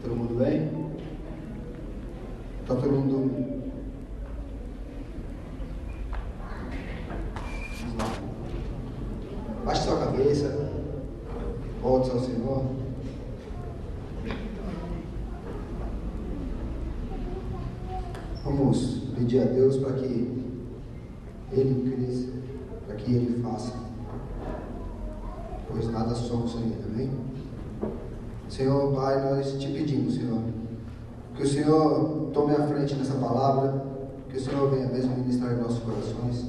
Todo mundo bem? Está todo mundo dormindo? Vamos lá. Baixe sua cabeça. Volte ao Senhor. Vamos pedir a Deus para que Ele cresça, para que Ele faça. Pois nada somos sem Ele, amém? Senhor, Pai, nós te pedimos, Senhor, que o Senhor tome a frente nessa palavra, que o Senhor venha mesmo ministrar em nossos corações.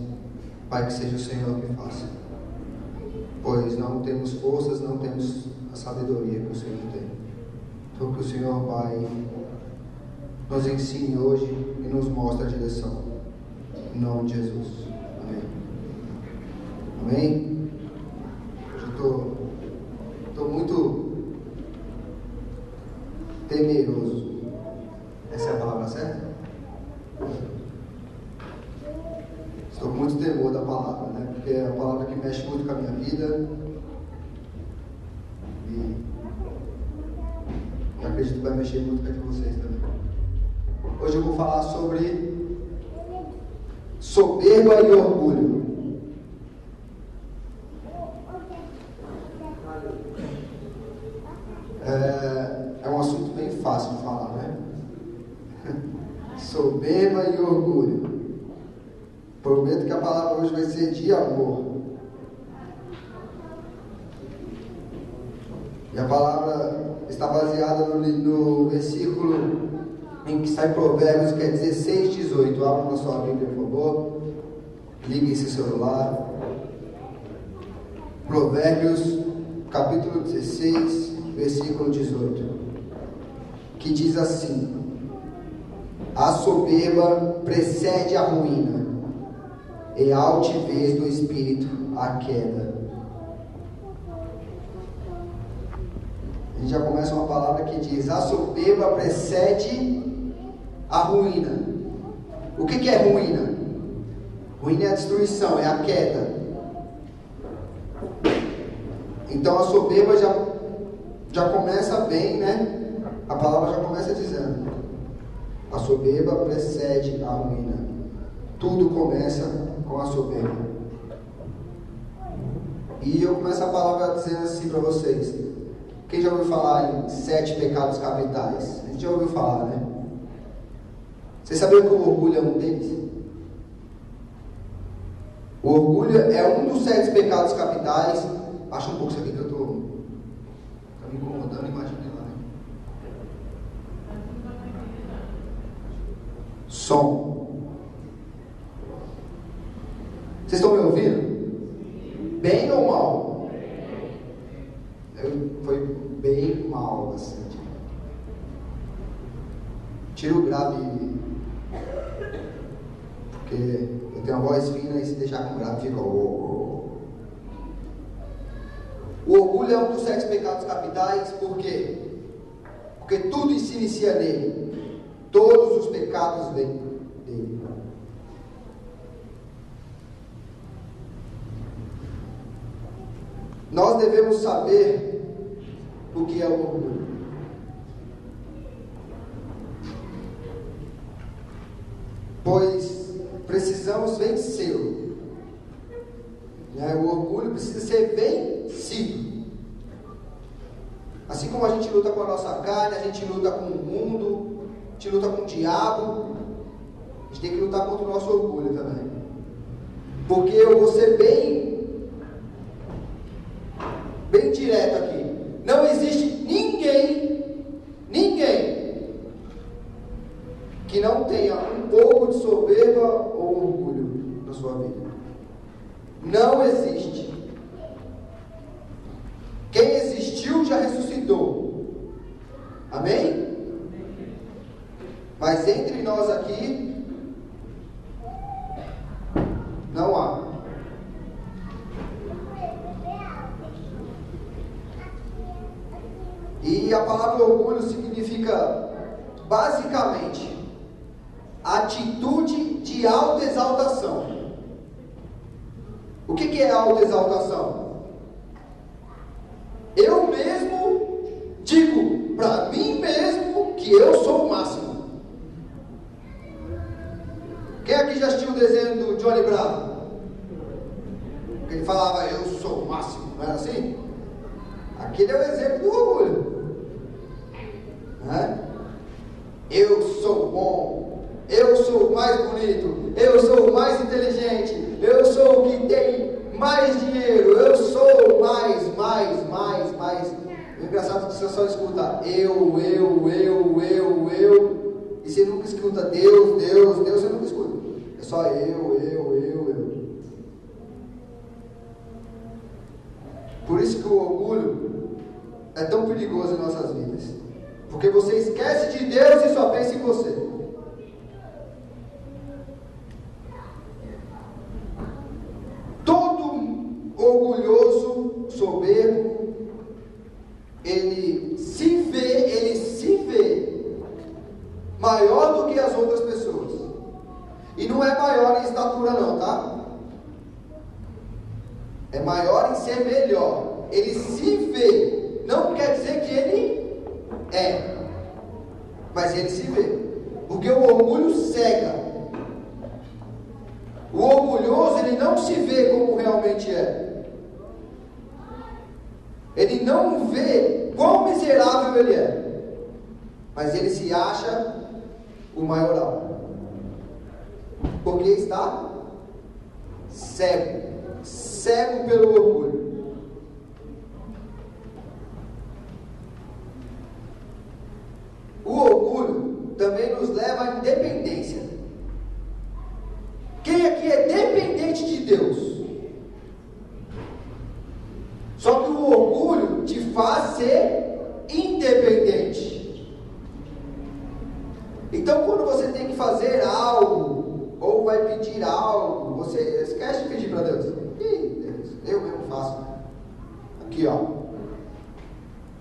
Pai, que seja o Senhor que faça, pois não temos forças, não temos a sabedoria que o Senhor tem. Então que o Senhor, Pai, nos ensine hoje e nos mostre a direção, em nome de Jesus, amém. Amém? Hoje estou muito temeroso. Essa é a palavra certa? Estou com muito temor da palavra, né? Porque é a palavra que mexe muito com a minha vida. E eu acredito que vai mexer muito com a de vocês também. Hoje eu vou falar sobre soberba e orgulho. É um assunto bem fácil de falar, né? Soberba e orgulho. Prometo que a palavra hoje vai ser de amor. E a palavra está baseada no versículo em que sai Provérbios, que é 16, 18. Abra na sua Bíblia, por favor. Ligue esse celular. Provérbios, capítulo 16, versículo 18. Que diz assim: a soberba precede a ruína, e a altivez do espírito a queda. A gente já começa uma palavra que diz: a soberba precede a ruína. O que é ruína? Ruína é a destruição, é a queda. Então a soberba já começa bem, né? A palavra já começa dizendo: a soberba precede a ruína. Tudo começa com a soberba. E eu começo a palavra dizendo assim para vocês: quem já ouviu falar em 7 pecados capitais? A gente já ouviu falar, né? Vocês sabiam que o orgulho é um deles? O orgulho é um dos 7 pecados capitais. Baixa um pouco isso aqui que eu estou me incomodando, imagina lá, né? Som. Vocês estão me ouvindo? Bem ou mal? Foi bem mal, assim. Tira o grave, porque eu tenho uma voz fina e se deixar com grave fica O orgulho é um dos 7 pecados capitais. Por quê? Porque tudo se inicia nele. Todos os pecados vêm dele. Nós devemos saber o que é o orgulho. Pois precisamos vencê-lo. O orgulho precisa ser vencido. Assim como a gente luta com a nossa carne, a gente luta com o mundo, a gente luta com o diabo, a gente tem que lutar contra o nosso orgulho também. Porque eu vou ser bem direto aqui. Não existe ninguém que não tenha um pouco de soberba ou orgulho na sua vida. Não existe. Quem existiu já ressuscitou. Amém? Mas entre nós aqui não há. E a palavra orgulho significa basicamente atitude de autoexaltação. O que é autoexaltação? Eu mesmo digo para mim mesmo que eu sou o máximo. Quem aqui já assistiu o desenho do Johnny Bravo? Ele falava, eu sou o máximo, não era assim? Aquele é o exemplo do orgulho. Né? Eu sou bom, eu sou o mais bonito, eu sou o mais inteligente, eu sou o que tem mais dinheiro, eu sou mais. O engraçado é que você só escuta eu, e você nunca escuta Deus, você nunca escuta. É só eu. Por isso que o orgulho é tão perigoso em nossas vidas. Porque você esquece de Deus e só pensa em você. Todo orgulhoso, soberbo, ele se vê maior do que as outras pessoas. E não é maior em estatura não, tá? É maior em ser melhor. Ele se vê. Não quer dizer que ele é. Mas ele se vê. Porque o orgulho cega. O orgulhoso, ele não se vê como realmente é. Ele não vê quão miserável ele é. Mas ele se acha o maioral. Porque está cego. Cego pelo orgulho. O orgulho também nos leva à independência. Quem aqui é dependente de Deus? Só que o orgulho te faz ser independente. Então, quando você tem que fazer algo, ou vai pedir algo, você esquece de pedir para Deus. Deus, eu mesmo faço. Aqui, ó.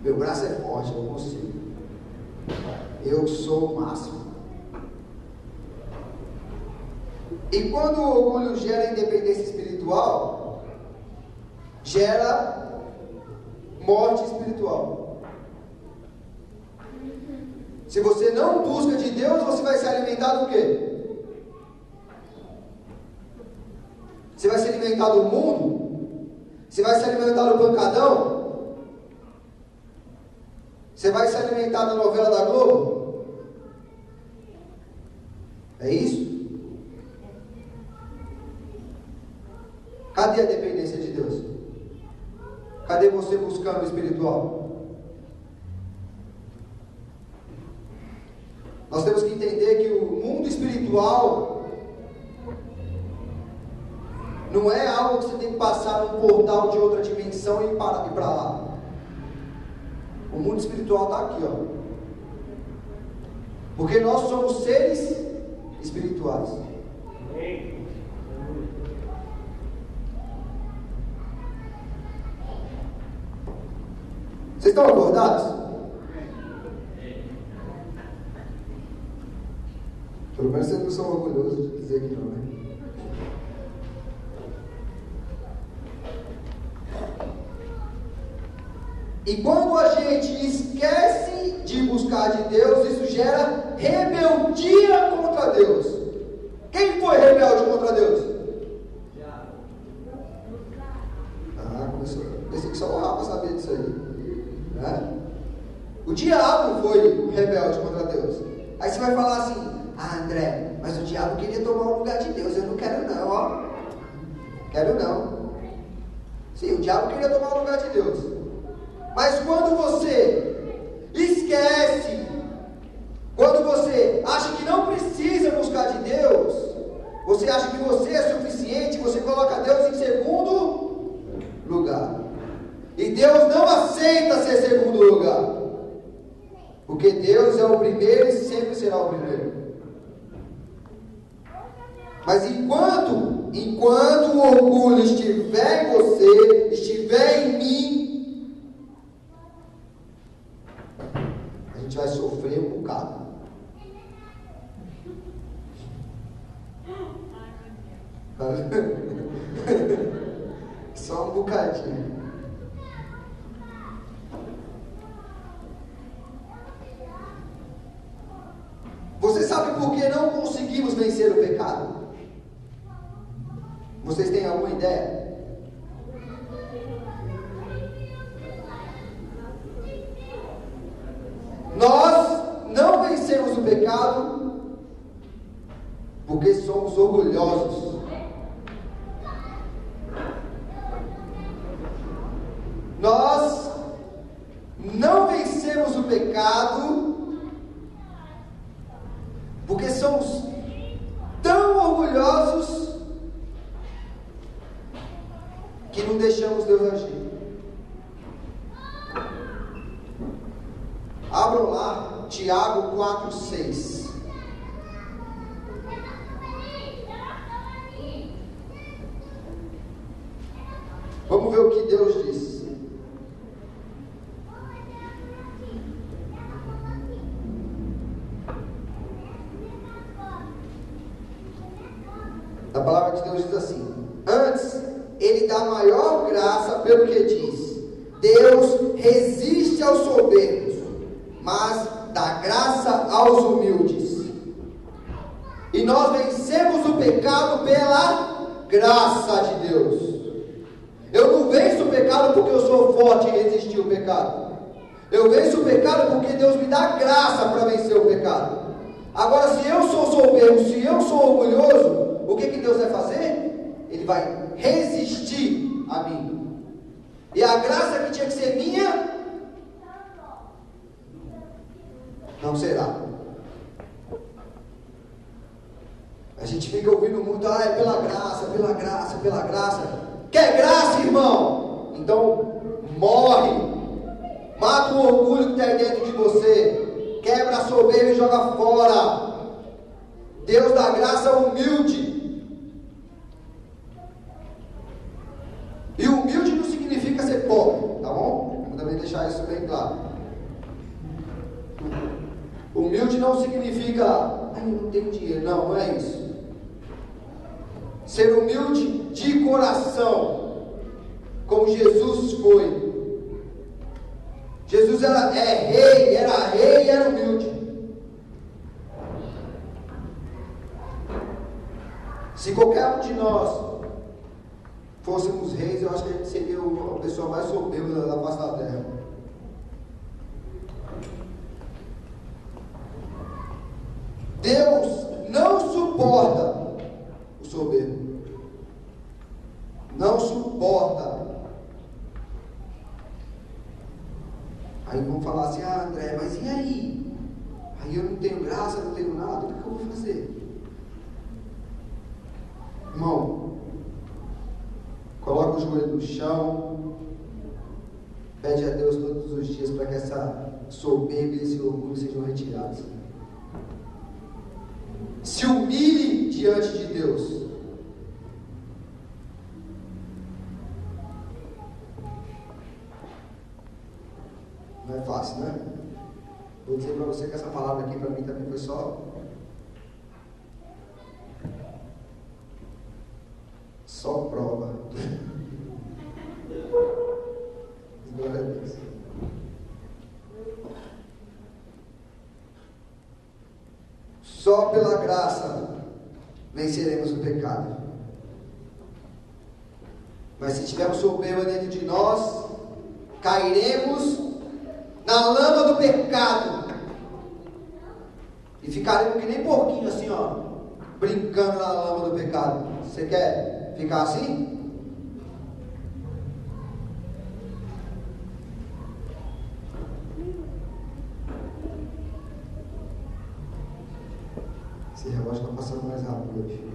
Meu braço é forte, eu consigo. Eu sou o máximo. E quando o orgulho gera independência espiritual, gera morte espiritual. Se você não busca de Deus, você vai se alimentar do quê? Você vai se alimentar do mundo? Você vai se alimentar do pancadão? Você vai se alimentar da novela da Globo? É isso? Cadê a dependência de Deus? Cadê você buscando o espiritual? Nós temos que entender que o mundo espiritual não é algo que você tem que passar num portal de outra dimensão e ir para lá. O mundo espiritual está aqui, ó. Porque nós somos seres espirituais. Vocês estão acordados? Pelo menos vocês não são orgulhosos de dizer que não, né? E quando a gente esquece de buscar de Deus, isso gera rebeldia contra Deus. Quem foi rebelde contra Deus? Começou. Pensei que só o Rafa sabia disso aí. Né? O diabo foi rebelde contra Deus. Aí você vai falar assim: André, mas o diabo queria tomar o lugar de Deus. Eu não quero não, ó. Quero não. Sim, o diabo queria tomar o lugar de Deus. Mas quando você esquece, quando você acha que não precisa buscar de Deus, você acha que você é suficiente, você coloca Deus em segundo lugar. E Deus não aceita ser segundo lugar. Porque Deus é o primeiro e sempre será o primeiro. Mas enquanto o orgulho estiver em você, estiver em mim, a gente vai sofrer um bocado. Só um bocadinho. Você sabe por que não conseguimos vencer o pecado? Vocês têm alguma ideia? Nós não vencemos o pecado porque somos orgulhosos. Nós não vencemos o pecado porque somos tão orgulhosos que não deixamos Deus agir. Abram lá, Tiago 4:6. Vamos ver o que Deus diz. A palavra de Deus diz assim: antes, Ele dá maior graça pelo que diz. Deus resiste aos soberbos, mas dá graça aos humildes. E nós vencemos o pecado pela graça de Deus. Eu não venço o pecado porque eu sou forte em resistir ao pecado. Eu venço o pecado porque Deus me dá graça para vencer o pecado. Agora, se eu sou soberbo, se eu sou orgulhoso, o que Deus vai fazer? Ele vai resistir a mim. E a graça que tinha que ser minha, não será. A gente fica ouvindo muito, é pela graça, pela graça, pela graça. Quer graça, irmão? Então morre. Mata o orgulho que está aí dentro de você. Quebra a soberba e joga fora. Deus dá graça ao humilde. E humilde não significa ser pobre, tá bom? Vamos também deixar isso bem claro. Humilde não significa, eu não tenho dinheiro. Não, não é isso. Ser humilde de coração, como Jesus foi. Jesus era rei e era humilde. Se qualquer um de nós fôssemos reis, eu acho que a gente seria a pessoa mais soberba da face da terra. Deus não suporta o soberbo. Não suporta. Aí vão falar assim, André, mas e aí? Aí eu não tenho graça, não tenho nada, o que eu vou fazer? Irmão, coloca o joelho no chão, pede a Deus todos os dias para que essa soberba e esse orgulho sejam retirados. Se humilhe diante de Deus. Não é fácil, né? Vou dizer para você que essa palavra aqui para mim também foi só prova. Glória a Deus. Só pela graça venceremos o pecado. Mas se tivermos soberba dentro de nós, cairemos na lama do pecado e ficaremos que nem porquinho assim, brincando na lama do pecado. Você quer ficar assim? Esse relógio está passando mais rápido hoje.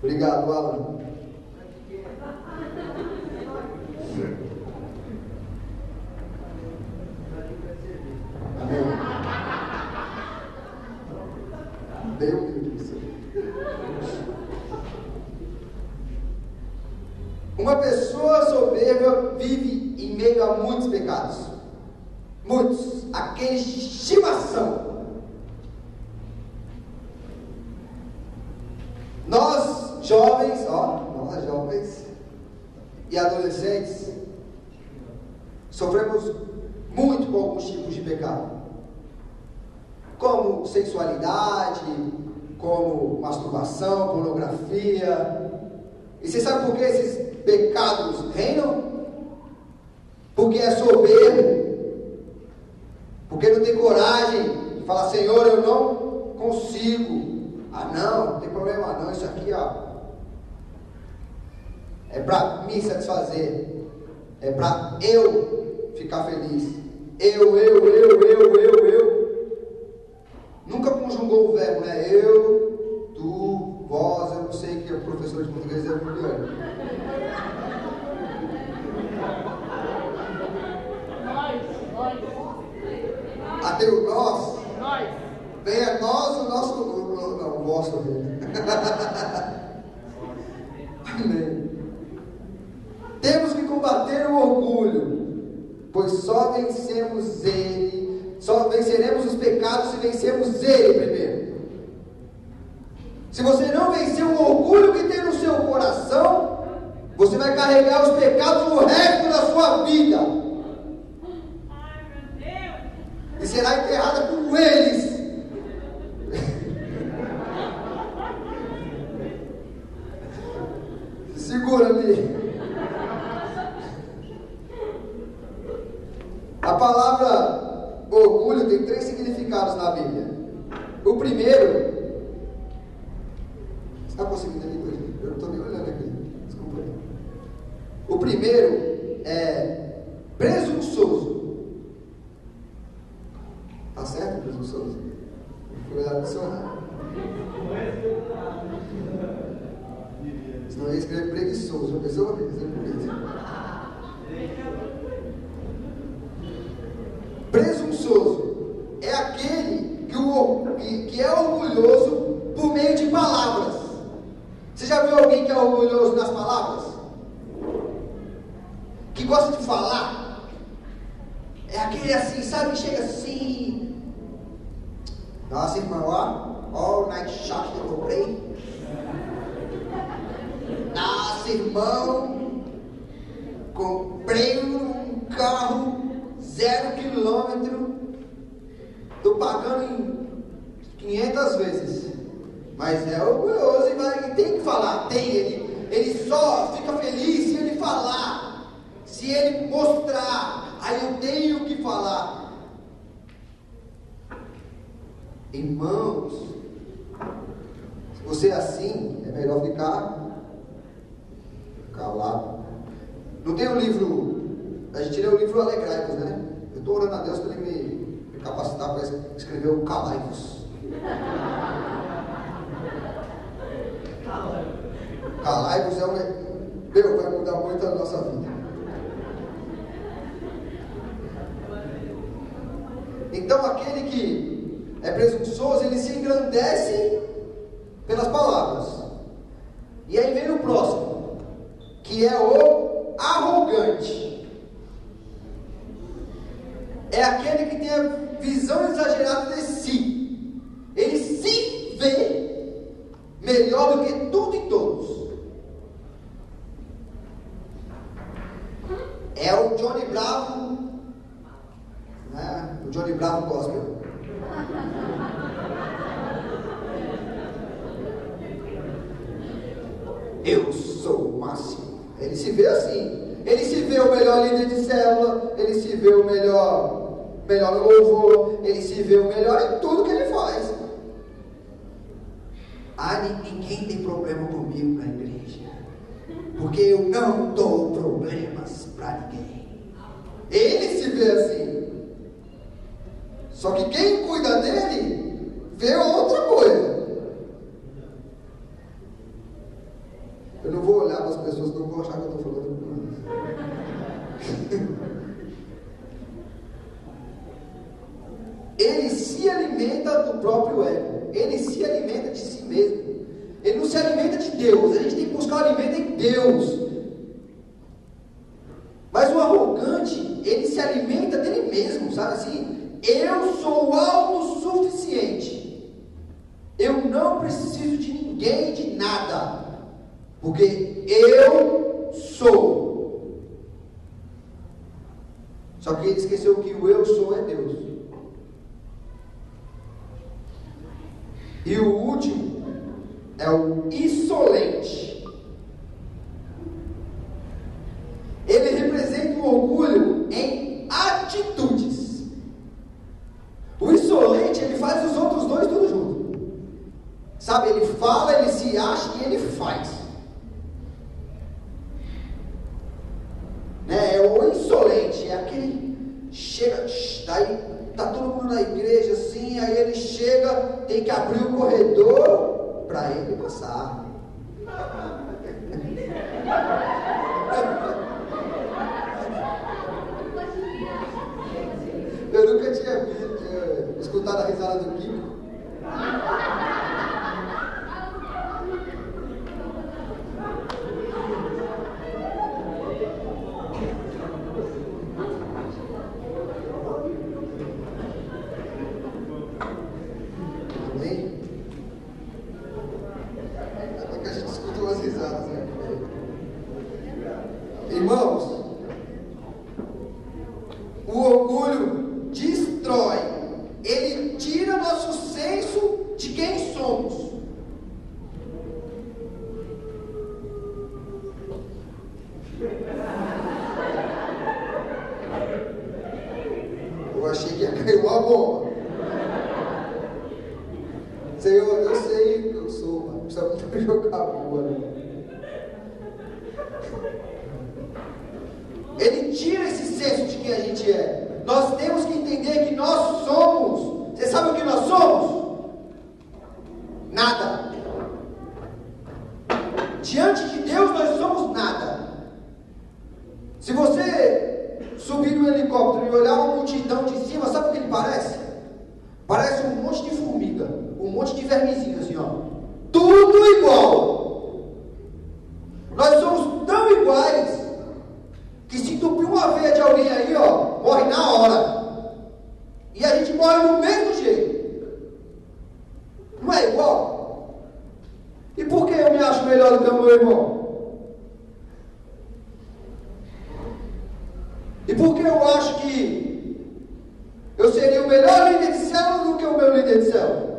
Obrigado, Alan. Amém. Bem humilde isso. Uma pessoa soberba vive em meio a muitos pecados. Muitos. Aqueles de estimação. Nós jovens e adolescentes sofremos muito com alguns tipos de pecado, como sensualidade, como masturbação, pornografia. E você sabe por que esses pecados reinam? Porque é soberbo, porque não tem coragem de falar: Senhor, eu não consigo. Não tem problema não, isso aqui é para me satisfazer, é para eu ficar feliz. Eu. Nunca conjugou o verbo, né? Eu, tu, vós. Eu não sei que o professor de português é melhor. Até o nós. Venha nós, o nosso. Não, o vosso. Amém. Temos que combater o orgulho, pois só vencemos ele, só venceremos os pecados se vencermos ele primeiro. Se você não vencer o orgulho que tem no seu coração, você vai carregar os pecados o resto da sua vida. E será enterrada com eles. Segura ali. A palavra orgulho tem 3 significados na Bíblia. O primeiro, você está conseguindo ali hoje? Eu não estou nem olhando aqui. Desculpa aí. O primeiro é presunçoso. Tá certo, presunçoso? Foi olhar no dicionário. Senão eu ia escrever preguiçoso. Já pensou uma vez? Presunçoso é aquele que é orgulhoso por meio de palavras. Você já viu alguém que é orgulhoso nas palavras? Que gosta de falar? É aquele assim, sabe? Chega assim: nossa, irmão, ó o night shot que eu comprei. Nossa, irmão, comprei um carro 0 quilômetro, estou pagando em 500 vezes, mas é orgulhoso e tem que falar. Ele só fica feliz se ele falar, se ele mostrar. Aí eu tenho que falar. Irmãos, se você é assim, é melhor ficar calado. Não tem um livro, a gente lê o livro Alegrai-vos, né? Eu estou orando a Deus para ele me capacitar para escrever o Calai-vos. Calai-vos vai mudar muito a nossa vida. Então aquele que é presunçoso, ele se engrandece pelas palavras. E aí vem o próximo, que é o arrogante. É aquele que tem a visão exagerada de si. Ele se vê melhor do que tudo e todos. É o Johnny Bravo, né? O Johnny Bravo gospel. Eu sou o máximo. Ele se vê assim. Ele se vê o melhor líder de célula. Ele se vê o melhor no louvor. Ele se vê o melhor em tudo que ele faz. Ninguém tem problema comigo na igreja, porque eu não dou problemas para ninguém. Ele se vê assim. Só que quem cuida dele vê outra coisa. Eu não vou olhar para as pessoas, não vou achar que eu estou falando com eles. Ele se alimenta do próprio ego. Ele se alimenta de si mesmo. Ele não se alimenta de Deus. A gente tem que buscar o alimento em Deus. Mas o arrogante, ele se alimenta dele mesmo, sabe assim? Eu sou autossuficiente. Eu não preciso de ninguém, de nada. Porque eu sou. Só que ele esqueceu que o eu sou é Deus. E o último é o insolente. Ele representa o orgulho em atitudes. O insolente, ele faz os outros dois tudo junto. Sabe, ele fala, ele se acha e ele faz. O insolente é aquele chega, daí tá todo mundo na igreja assim, aí ele chega, tem que abrir o corredor para ele passar. Eu nunca tinha escutado a risada do Kiko. Irmãos, o orgulho destrói, ele tira nosso senso de quem somos. Eu achei que ia cair uma bomba. Senhor, eu sei que eu sou, mas precisa muito jogar boa, né? Ele tira esse senso de quem a gente é. Nós temos que entender que nós somos. Você sabe o que nós somos? Nada. Diante de Deus nós somos nada. Se você subir no helicóptero e olhar uma multidão de cima, sabe o que ele parece? Parece um monte de formiga, um monte de vermezinho assim, ó. Tudo igual. Nós somos tão iguais que se entupir uma veia de alguém aí, ó, morre na hora. E a gente morre do mesmo jeito. Não é igual? E por que eu me acho melhor do que o meu irmão? E por que eu acho que eu seria o melhor líder de célula do que o meu líder de célula?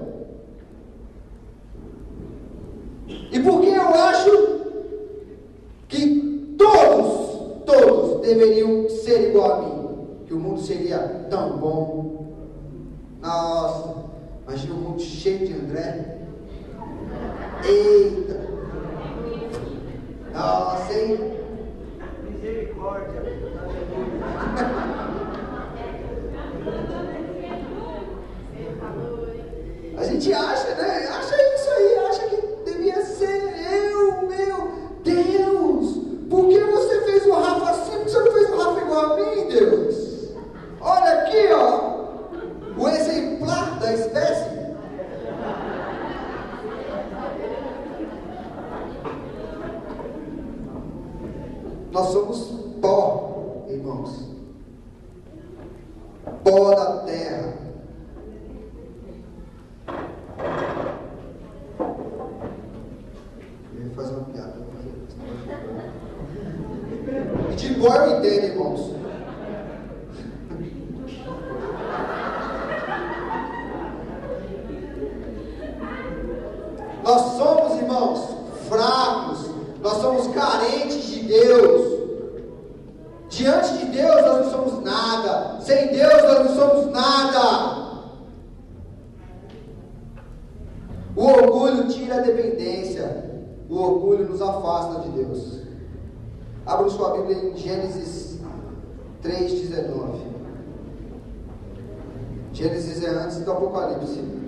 E por que eu acho que todos deveriam ser igual a mim? Que o mundo seria tão bom. Nossa, imagina um mundo cheio de André. Eita! Nossa, hein? Misericórdia. A gente acha, né? Acha isso aí, acha que devia ser eu, meu Deus. Por que você fez o Rafa assim? Por que você não fez o Rafa igual a mim, Deus? Olha aqui, ó. O exemplar da espécie. Nós somos pó, irmãos. Pó da terra. Eu ia fazer uma piada. E de pó eu entendo, irmãos. Nós somos, irmãos, fracos. Nós somos carentes de Deus. Diante de Deus nós não somos nada. Sem Deus nós não somos nada. O orgulho tira a dependência. O orgulho nos afasta de Deus. Abra sua Bíblia em Gênesis 3:19. Gênesis é antes do Apocalipse.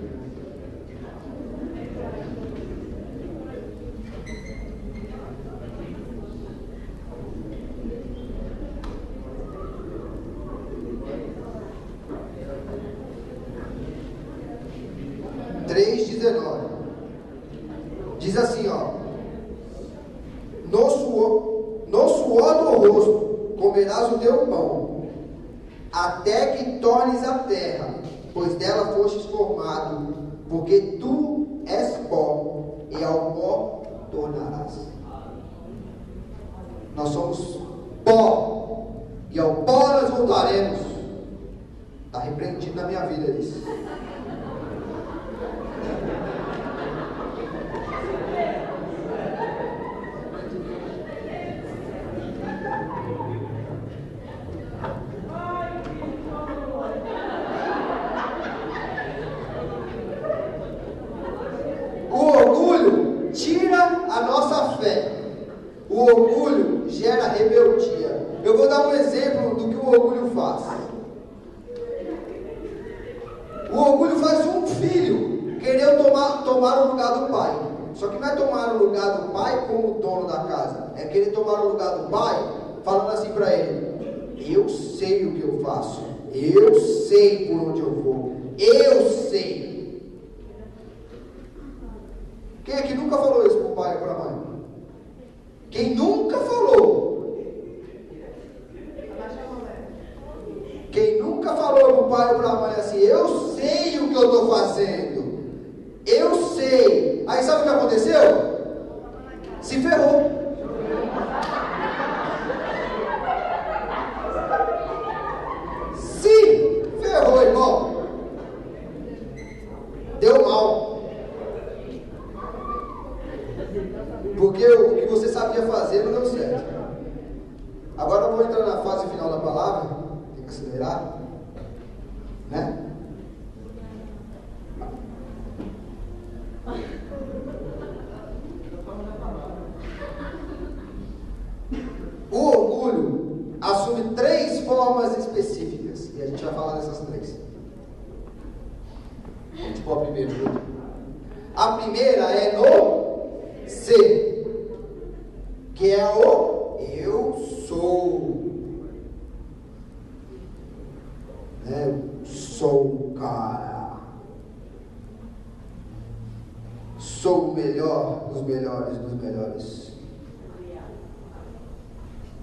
Diz assim, ó: no suor do rosto comerás o teu pão, até que tornes a terra, pois dela fostes formado, porque tu és pó, e ao pó tornarás. Nós somos pó, e ao pó nós lutaremos. Está repreendido na minha vida isso. O orgulho tira a nossa fé. O orgulho gera rebeldia. Eu vou dar um exemplo do que o orgulho faz. O orgulho faz um filho querer tomar o lugar do pai. Só que não é tomar o lugar do pai como dono da casa. É querer tomar o lugar do pai falando assim para ele: eu sei o que eu faço. Eu sei por onde eu vou. Eu sei. Quem é que nunca falou isso para o pai ou para a mãe? Quem nunca falou? Quem nunca falou para o pai ou para a mãe assim: eu sei o que eu estou fazendo. Eu sei. Aí sabe o que aconteceu? Se ferrou. Se ferrou, irmão. Deu mal. Porque o que você sabia fazer não deu certo. Agora eu vou entrar na fase final da palavra. Tem que acelerar, né? O orgulho assume 3 formas específicas. E a gente vai falar dessas 3. Vamos para o primeiro. A primeira é no ser, que é o eu sou. Eu sou o cara. Sou o melhor dos melhores dos melhores.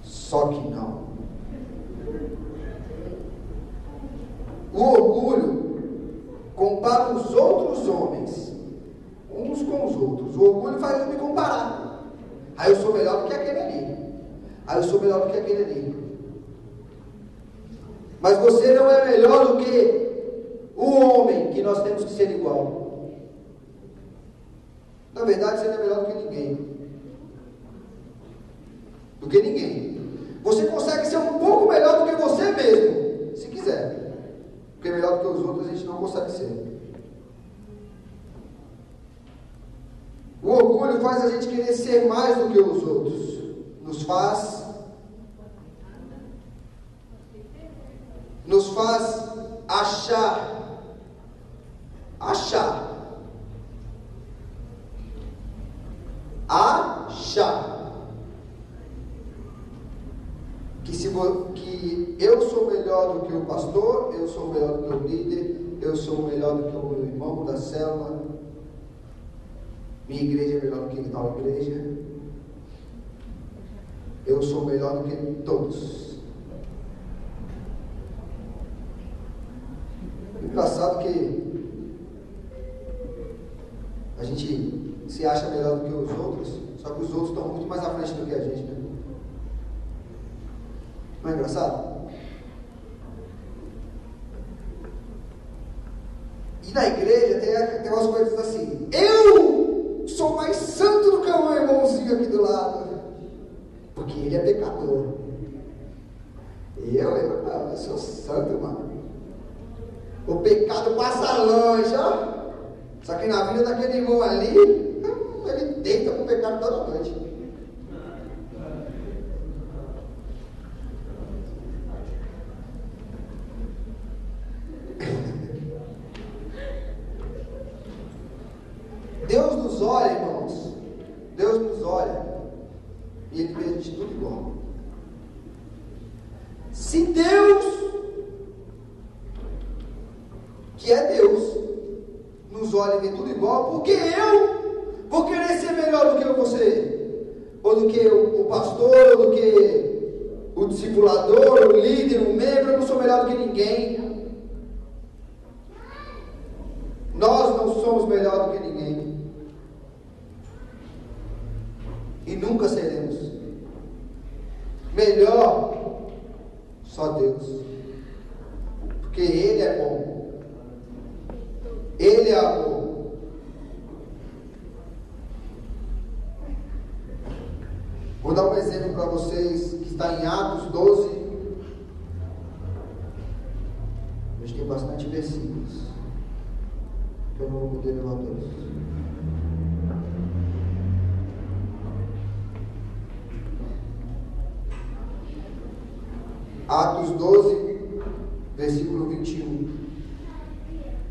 Só que não. O orgulho compara os outros homens uns com os outros. O orgulho faz eu me comparar. Aí eu sou melhor do que aquele ali. Aí eu sou melhor do que aquele ali. Mas você não é melhor do que o homem que nós temos que ser igual. Na verdade, você não é melhor do que ninguém. Do que ninguém. Você consegue ser um pouco melhor do que você mesmo, se quiser. Porque melhor do que os outros a gente não consegue ser. O orgulho faz a gente querer ser mais do que os outros. Nos faz achar que eu sou melhor do que o pastor, eu sou melhor do que o líder, eu sou melhor do que o meu irmão da célula, minha igreja é melhor do que tal igreja, eu sou melhor do que todos. Engraçado que a gente se acha melhor do que os outros, só que os outros estão muito mais à frente do que a gente, né? Não é engraçado? E na igreja tem umas coisas assim: eu sou mais santo do que o meu irmãozinho aqui do lado, porque ele é pecador. Eu sou santo, mano. O pecado passa longe, ó. Só que na vida daquele irmão ali, ele deita com o pecado toda noite. Deus nos olha, irmãos. Deus nos olha e Ele vê a gente tudo igual. Se Deus, que é Deus, nos olha e vê tudo igual, porque eu vou querer ser melhor do que você, ou do que o pastor, ou do que o discipulador, o líder, o membro. Eu não sou melhor do que ninguém. Nós não somos melhor do que ninguém. E nunca seremos. Melhor Só Deus. Porque Ele é bom. Ele é amor. Vou dar um exemplo para vocês que está em Atos 12. Hoje tem bastante versículos. Eu não vou poder levar todos. Atos 12, versículo 21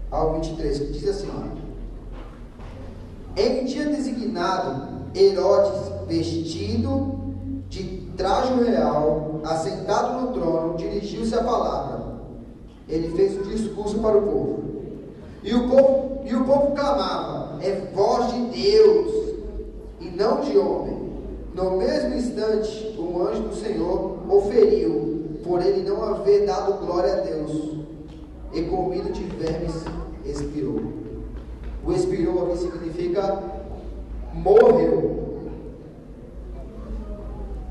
ao 23, que diz assim: em dia designado, Herodes, vestido de traje real, assentado no trono, dirigiu-se à palavra. Ele fez um discurso para o povo. E o povo clamava: é voz de Deus e não de homem. No mesmo instante, um anjo do Senhor o feriu, por ele não haver dado glória a Deus, e comido de vermes expirou. O expirou aqui significa morreu.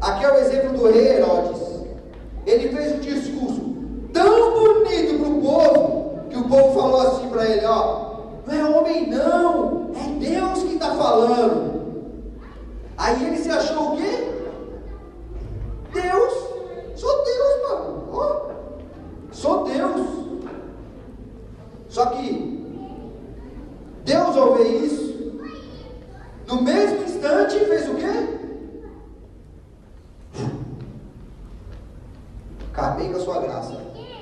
Aqui é o exemplo do rei Herodes. Ele fez um discurso tão bonito para o povo, que o povo falou assim para ele: ó, não é homem não, é Deus que está falando. Aí ele se achou o quê? Deus. Sou Deus, mano. Oh, sou Deus. Só que Deus ao ver isso, no mesmo instante fez o quê? Acabei com a sua graça.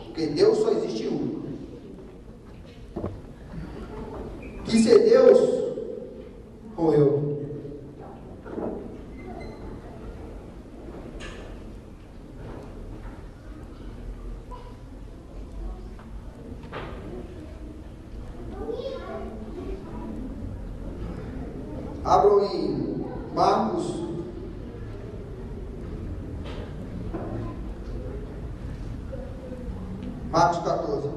Porque Deus só existe um. Quis ser Deus, morreu. Abram em Marcos 14.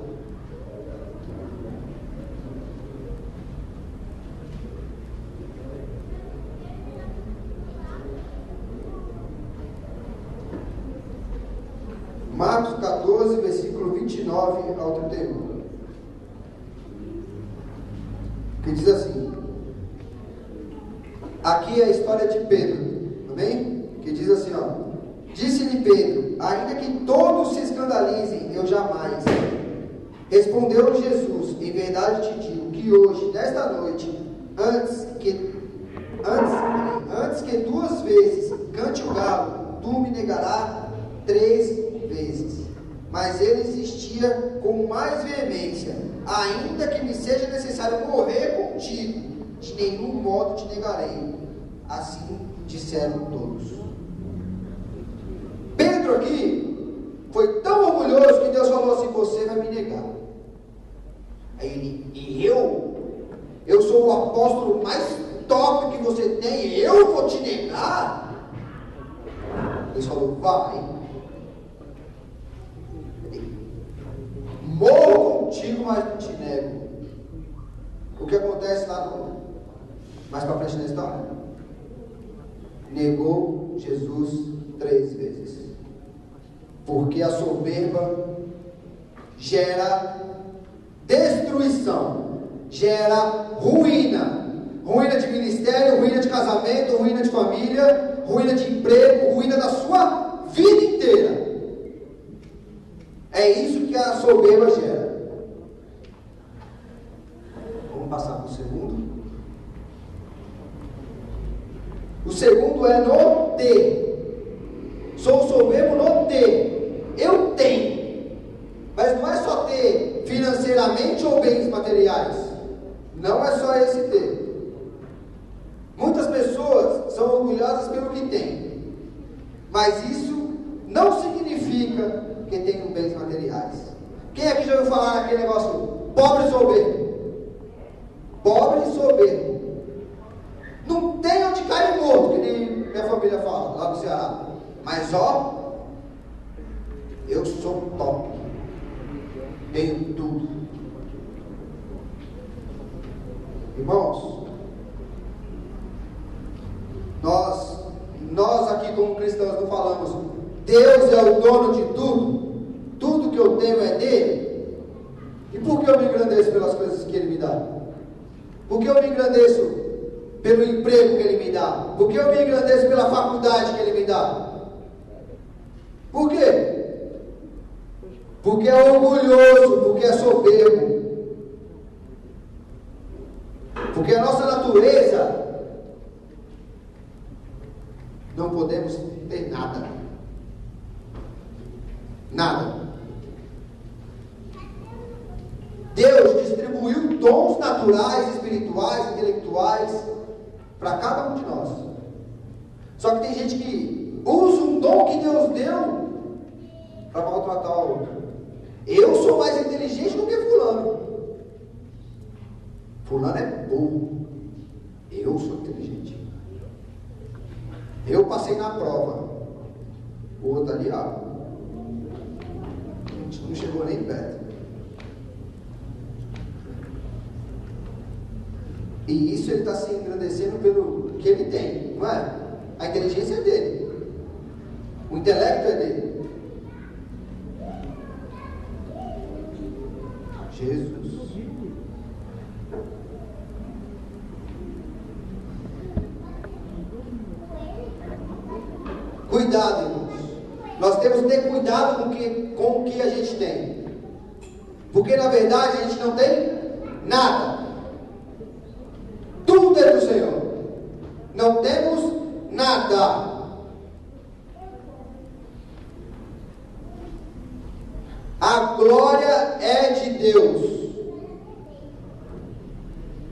Marcos 14, versículo 29 ao 31. Que diz assim: aqui é a história de Pedro, tá bem? Que diz assim, ó: disse-lhe Pedro: ainda que todos se escandalizem, eu jamais. Respondeu Jesus: em verdade te digo que hoje, nesta noite, antes que 2 vezes cante o galo, tu me negarás 3 vezes. Mas ele insistia com mais veemência: ainda que me seja necessário morrer contigo, de nenhum modo te negarei. Assim disseram todos. Pedro aqui foi tão orgulhoso que Deus falou assim: você vai me negar. Aí ele: e eu sou o apóstolo mais top que você tem, eu vou te negar? Deus falou: vai. Morro contigo, mas não te nego. O que acontece lá mais para frente na história? Negou Jesus 3 vezes. Porque a soberba gera destruição, gera ruína. Ruína de ministério, ruína de casamento, ruína de família, ruína de emprego, ruína da sua vida inteira. É isso que a soberba gera. Vamos passar para o segundo. O segundo é no ter. Sou soberbo no ter. Eu tenho. Mas não é só ter financeiramente ou bens materiais. Não é só esse ter. Muitas pessoas são orgulhosas pelo que têm. Mas isso não significa que tenham bens materiais. Quem aqui já ouviu falar naquele negócio? Pobre e soberbo. Pobre e soberbo. Não tem onde cair morto, que nem minha família fala, lá no Ceará. Mas ó, eu sou top. Tenho tudo. Irmãos, nós aqui como cristãos não falamos: Deus é o dono de tudo. pelas coisas que Ele me dá? Por que eu me engrandeço pelo emprego que Ele me dá? Por que eu me engrandeço pela faculdade que Ele me dá? Por quê? Porque é orgulhoso, porque é soberbo. Porque a nossa natureza, não podemos ter nada. Nada. Deus distribuiu dons naturais, espirituais, intelectuais para cada um de nós. Só que tem gente que usa um dom que Deus deu para maltratar o outro. Eu sou mais inteligente do que fulano. Fulano é burro. Eu sou inteligente. Eu passei na prova. O outro ali, não chegou nem perto. E isso ele está se engrandecendo pelo que ele tem, não é? A inteligência é dele. O intelecto é dele. Jesus. Cuidado, irmãos. Nós temos que ter cuidado com o que a gente tem. Porque na verdade a gente não tem nada. Tudo é do Senhor. Não temos nada. A glória é de Deus.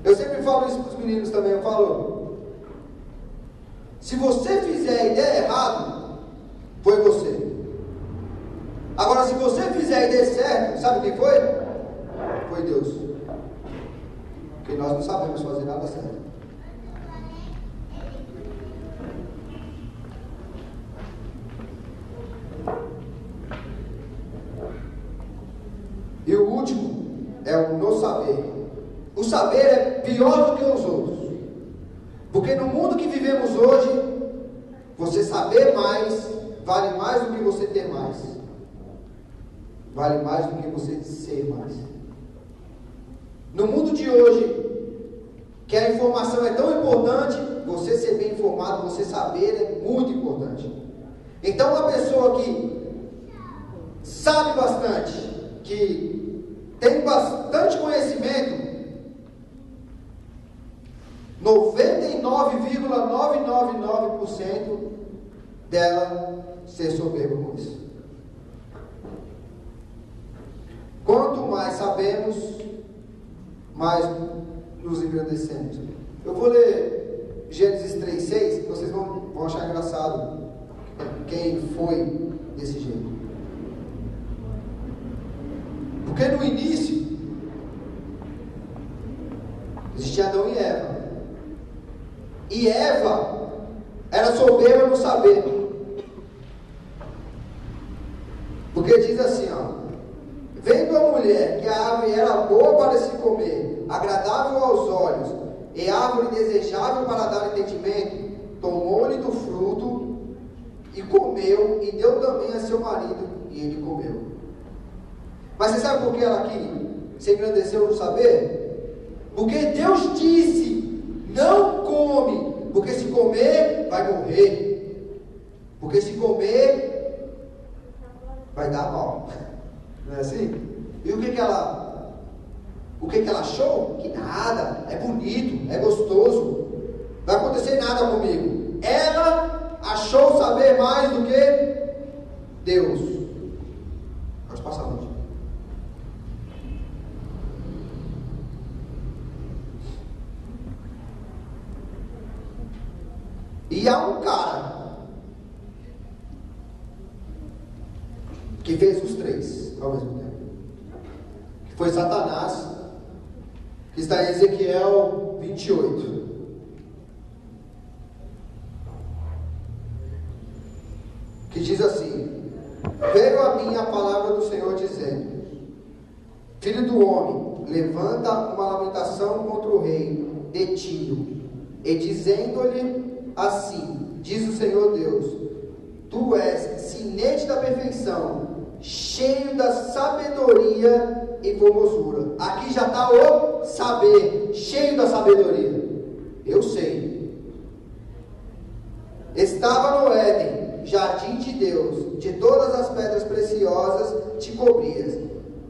Eu sempre falo isso para os meninos também. Eu falo: se você fizer e der errado, foi você. Agora, se você fizer e der certo, sabe quem foi? Foi Deus. Porque nós não sabemos fazer nada certo. E o último é o não saber. O saber é pior do que os outros. Porque no mundo que vivemos hoje, você saber mais vale mais do que você ter mais. Vale mais do que você ser mais. No mundo de hoje, que a informação é tão importante, você ser bem informado, você saber é muito importante. Então uma pessoa que sabe bastante, que tem bastante conhecimento, 99,999% dela ser soberba com isso. Quanto mais sabemos, mais nos engrandecemos. Eu vou ler Gênesis 3:6, que vocês vão achar engraçado quem foi desse jeito. Porque no início existia Adão e Eva. E Eva era soberba no saber. Porque diz assim, vendo a mulher que a árvore era boa para se comer, agradável aos olhos, e árvore desejável para dar entendimento, tomou-lhe do fruto e comeu, e deu também a seu marido, e ele comeu. Mas você sabe por que ela aqui se engrandeceu no saber? Porque Deus disse: não come, porque se comer vai morrer, porque se comer vai dar mal. Não é assim? E o que ela achou? Que nada, é bonito, é gostoso, não vai acontecer nada comigo. Ela achou saber mais do que Deus. Pode passar longe. E há um cara que fez os três ao mesmo tempo, que foi Satanás, que está em Ezequiel 28. Que diz assim: veio a mim a palavra do Senhor dizendo: filho do homem, levanta uma lamentação contra o rei de Tiro, e dizendo-lhe assim: diz o Senhor Deus, tu és sinete da perfeição, cheio da sabedoria e formosura. Aqui já está o saber, cheio da sabedoria. Eu sei. Estava no Éden, jardim de Deus, de todas as pedras preciosas te cobrias: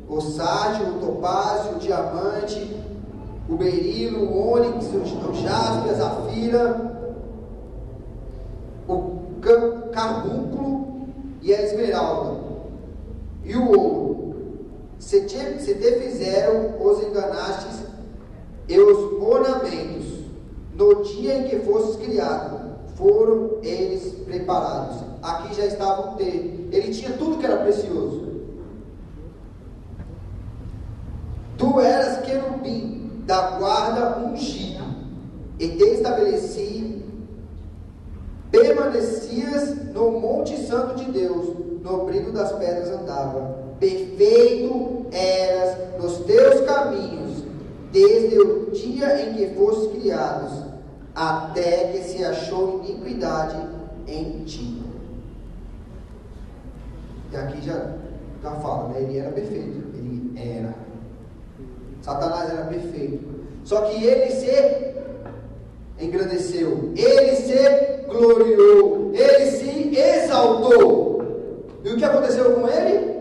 o sárdio, o topázio, o diamante, o berilo, o ônix, o jaspe, a safira, o carbúnculo e a esmeralda, e o ouro. Se te fizeram, os enganastes, e os ornamentos, no dia em que fostes criado, foram eles preparados. Aqui já estavam dele. Ele tinha tudo que era precioso. Tu eras querubim da guarda ungido, e te estabeleci, permanecias no monte santo de Deus, no brilho das pedras andava. Perfeito eras nos teus caminhos, desde o dia em que fostes criados, até que se achou iniquidade em ti. E aqui já fala, né? Ele era perfeito. Ele era. Satanás era perfeito. Só que ele se engrandeceu, ele se gloriou, ele se exaltou. E o que aconteceu com ele?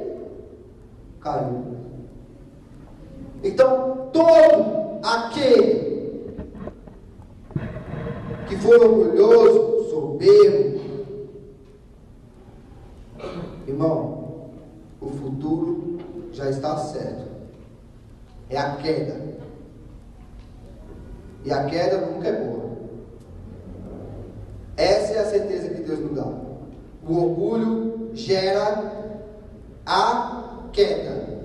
Caiu. Então, todo aquele que for orgulhoso, soberbo, irmão, o futuro já está certo. É a queda. E a queda nunca é boa. Essa é a certeza que Deus nos dá. O orgulho gera a queda.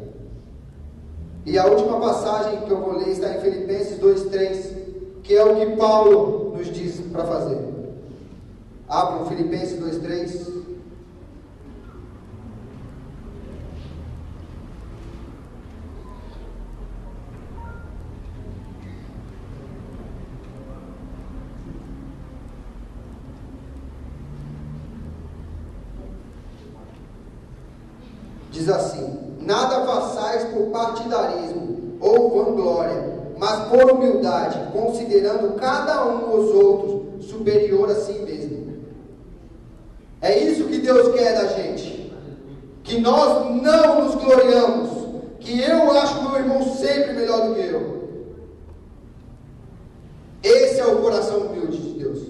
E a última passagem que eu vou ler está em Filipenses 2:3, que é o que Paulo nos diz para fazer. Abram Filipenses 2:3. Diz assim: nada façais por partidarismo ou vanglória, mas por humildade, considerando cada um os outros superior a si mesmo. É isso que Deus quer da gente, que nós não nos gloriamos, que eu acho meu irmão sempre melhor do que eu. Esse é o coração humilde de Deus.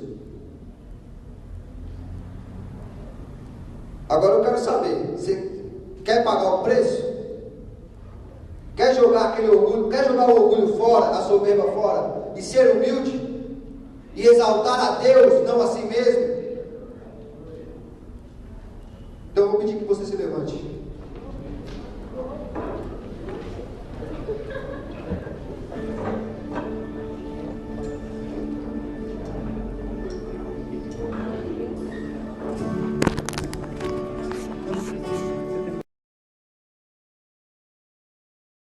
Agora eu quero saber, você quer pagar o preço? Quer jogar aquele orgulho? Quer jogar o orgulho fora, a soberba fora, e ser humilde? E exaltar a Deus, não a si mesmo? Então eu vou pedir que você se levante.